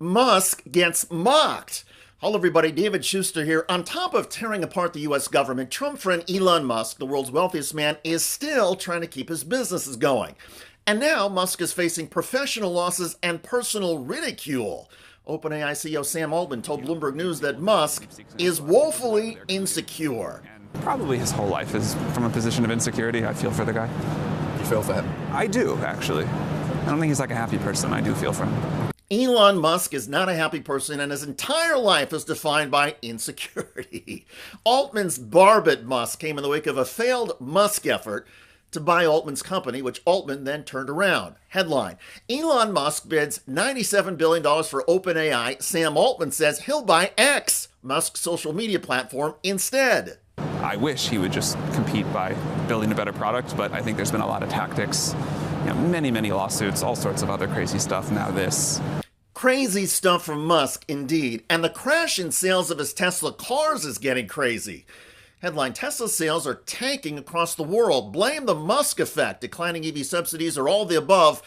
Musk gets mocked. Hello everybody, David Shuster here. On top of tearing apart the US government, Trump friend Elon Musk, the world's wealthiest man, is still trying to keep his businesses going. And now Musk is facing professional losses and personal ridicule. OpenAI CEO Sam Altman told Bloomberg News that Musk is woefully insecure. Probably his whole life is from a position of insecurity. I feel for the guy. You feel for him? I do, actually. I don't think he's like a happy person. I do feel for him. Elon Musk is not a happy person, and his entire life is defined by insecurity. Altman's barb at Musk came in the wake of a failed Musk effort to buy Altman's company, which Altman then turned around. Headline: Elon Musk bids $97 billion for OpenAI. Sam Altman says he'll buy X, Musk's social media platform, instead. I wish he would just compete by building a better product, but I think there's been a lot of tactics, many lawsuits, all sorts of other crazy stuff. Now this. Crazy stuff from Musk, indeed. And the crash in sales of his Tesla cars is getting crazy. Headline: Tesla sales are tanking across the world. Blame the Musk effect. Declining EV subsidies or all the above.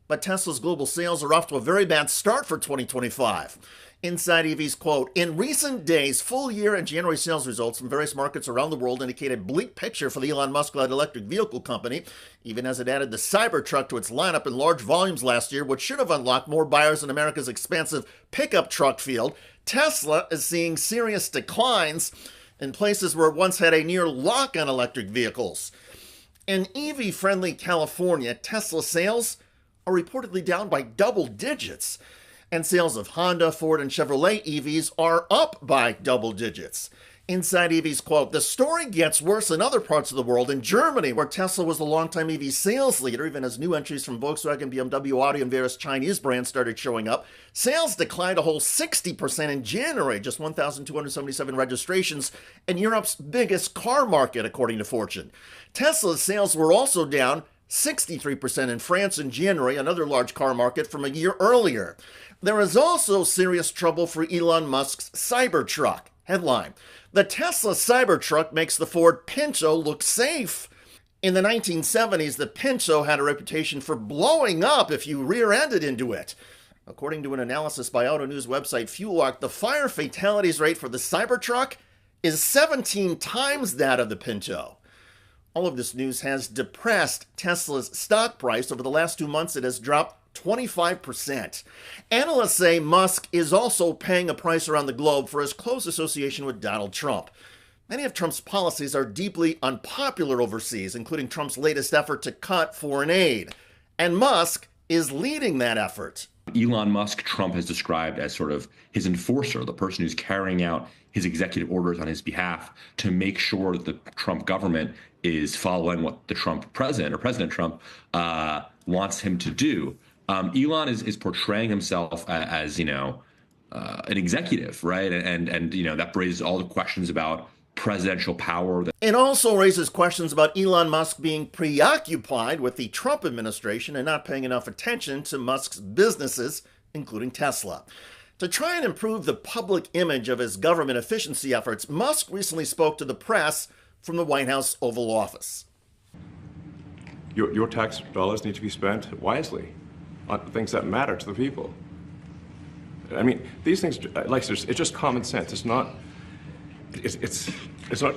But Tesla's global sales are off to a very bad start for 2025. Inside EV's quote: in recent days, full year and January sales results from various markets around the world indicate a bleak picture for the Elon Musk-led electric vehicle company, even as it added the Cybertruck to its lineup in large volumes last year, which should have unlocked more buyers in America's expansive pickup truck field. Tesla is seeing serious declines in places where it once had a near lock on electric vehicles. In EV-friendly California, Tesla sales are reportedly down by double digits. And sales of Honda, Ford, and Chevrolet EVs are up by double digits. Inside EV's quote: the story gets worse in other parts of the world. In Germany, where Tesla was the longtime EV sales leader, even as new entries from Volkswagen, BMW, Audi, and various Chinese brands started showing up, sales declined a whole 60% in January, just 1,277 registrations in Europe's biggest car market, according to Fortune. Tesla's sales were also down 63% in France in January, another large car market from a year earlier. There is also serious trouble for Elon Musk's Cybertruck. Headline: the Tesla Cybertruck makes the Ford Pinto look safe. In the 1970s, the Pinto had a reputation for blowing up if you rear-ended into it. According to an analysis by auto news website FuelArc, the fire fatalities rate for the Cybertruck is 17 times that of the Pinto. All of this news has depressed Tesla's stock price. Over the last 2 months, it has dropped 25%. Analysts say Musk is also paying a price around the globe for his close association with Donald Trump. Many of Trump's policies are deeply unpopular overseas, including Trump's latest effort to cut foreign aid. And Musk is leading that effort. Elon Musk, Trump has described as sort of his enforcer, the person who's carrying out his executive orders on his behalf to make sure that the Trump government is following what the Trump president or President Trump wants him to do. Elon is portraying himself as, an executive, right? And that raises all the questions about presidential power. It also raises questions about Elon Musk being preoccupied with the Trump administration and not paying enough attention to Musk's businesses, including Tesla. To try and improve the public image of his government efficiency efforts, Musk recently spoke to the press from the White House Oval Office. Your tax dollars need to be spent wisely on things that matter to the people. I mean, these things, it's just common sense. It's not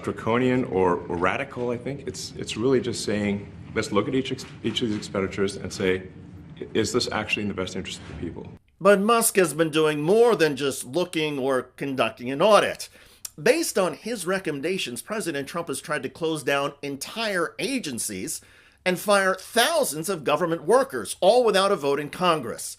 draconian or radical. I think it's really just saying, let's look at each of these expenditures and say, is this actually in the best interest of the people? But Musk has been doing more than just looking or conducting an audit. Based on his recommendations, President Trump has tried to close down entire agencies and fire thousands of government workers, all without a vote in Congress.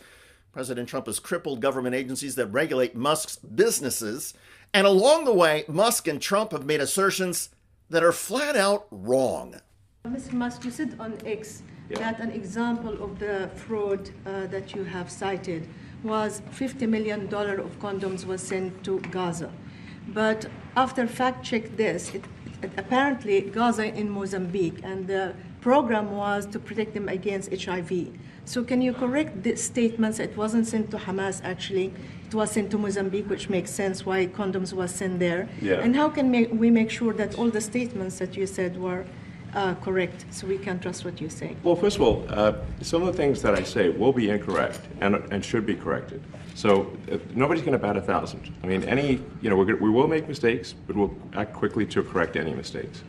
President Trump has crippled government agencies that regulate Musk's businesses. And along the way, Musk and Trump have made assertions that are flat out wrong. Mr. Musk, you said on X that an example of the fraud that you have cited was $50 million of condoms was sent to Gaza. But after fact-check this, apparently Gaza in Mozambique, and the program was to protect them against HIV. So can you correct the statements? It wasn't sent to Hamas, actually. It was sent to Mozambique, which makes sense why condoms was sent there. Yeah. And how can we make sure that all the statements that you said were correct, so we can trust what you say? Well, first of all, some of the things that I say will be incorrect and should be corrected. So nobody's going to bat 1,000. I mean, we will make mistakes, but we'll act quickly to correct any mistakes.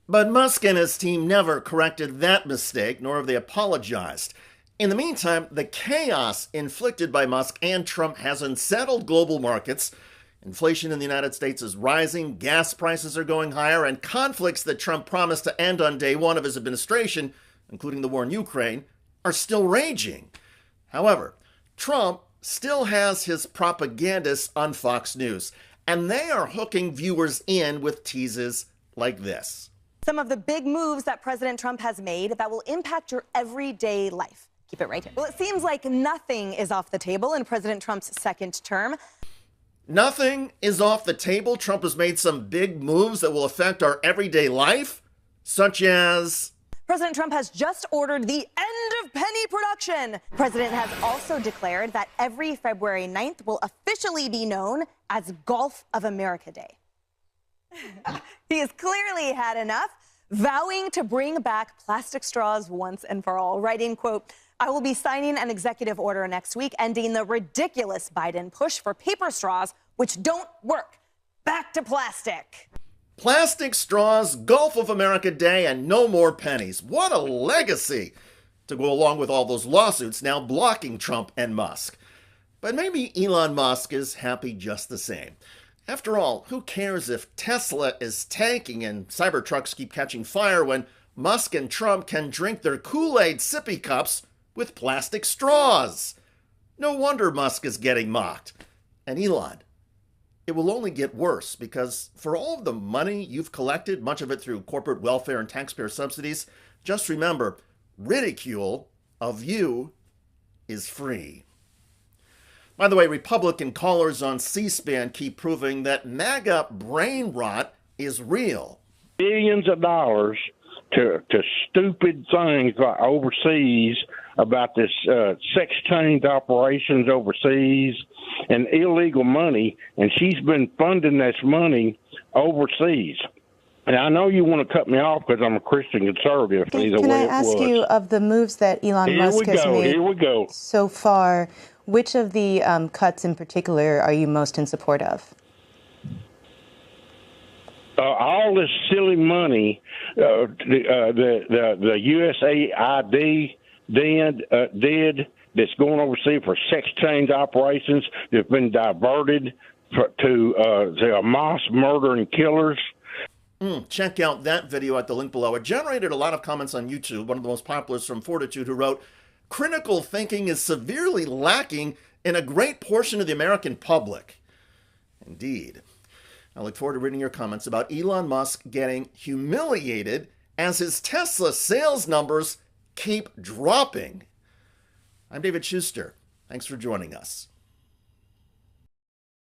But Musk and his team never corrected that mistake, nor have they apologized. In the meantime, the chaos inflicted by Musk and Trump has unsettled global markets. Inflation in the United States is rising, gas prices are going higher, and conflicts that Trump promised to end on day one of his administration, including the war in Ukraine, are still raging. However, Trump still has his propagandists on Fox News, and they are hooking viewers in with teases like this. Some of the big moves that President Trump has made that will impact your everyday life. Keep it right here. Well, it seems like nothing is off the table in President Trump's second term. Nothing is off the table. Trump has made some big moves that will affect our everyday life, such as... President Trump has just ordered the end of penny production. The president has also declared that every February 9th will officially be known as Golf of America Day. He has clearly had enough, vowing to bring back plastic straws once and for all, writing, quote, "I will be signing an executive order next week ending the ridiculous Biden push for paper straws, which don't work. Back to plastic." Plastic straws, Gulf of America Day, and no more pennies. What a legacy to go along with all those lawsuits now blocking Trump and Musk. But maybe Elon Musk is happy just the same. After all, who cares if Tesla is tanking and Cybertrucks keep catching fire when Musk and Trump can drink their Kool-Aid sippy cups with plastic straws? No wonder Musk is getting mocked. And Elon, it will only get worse because for all of the money you've collected, much of it through corporate welfare and taxpayer subsidies, just remember, ridicule of you is free. By the way, Republican callers on C-SPAN keep proving that MAGA brain rot is real. Billions of dollars to stupid things like overseas about this sex change operations overseas and illegal money, and she's been funding this money overseas. And I know you want to cut me off because I'm a Christian conservative. Can I ask you, of the moves that Elon Musk has made so far, which of the cuts in particular are you most in support of? All this silly money, the USAID did that's going overseas for sex change operations that's been diverted to mass murdering killers. Check out that video at the link below. It generated a lot of comments on YouTube. One of the most popular is from Fortitude, who wrote, "Critical thinking is severely lacking in a great portion of the American public." Indeed. I look forward to reading your comments about Elon Musk getting humiliated as his Tesla sales numbers keep dropping. I'm David Shuster. Thanks for joining us.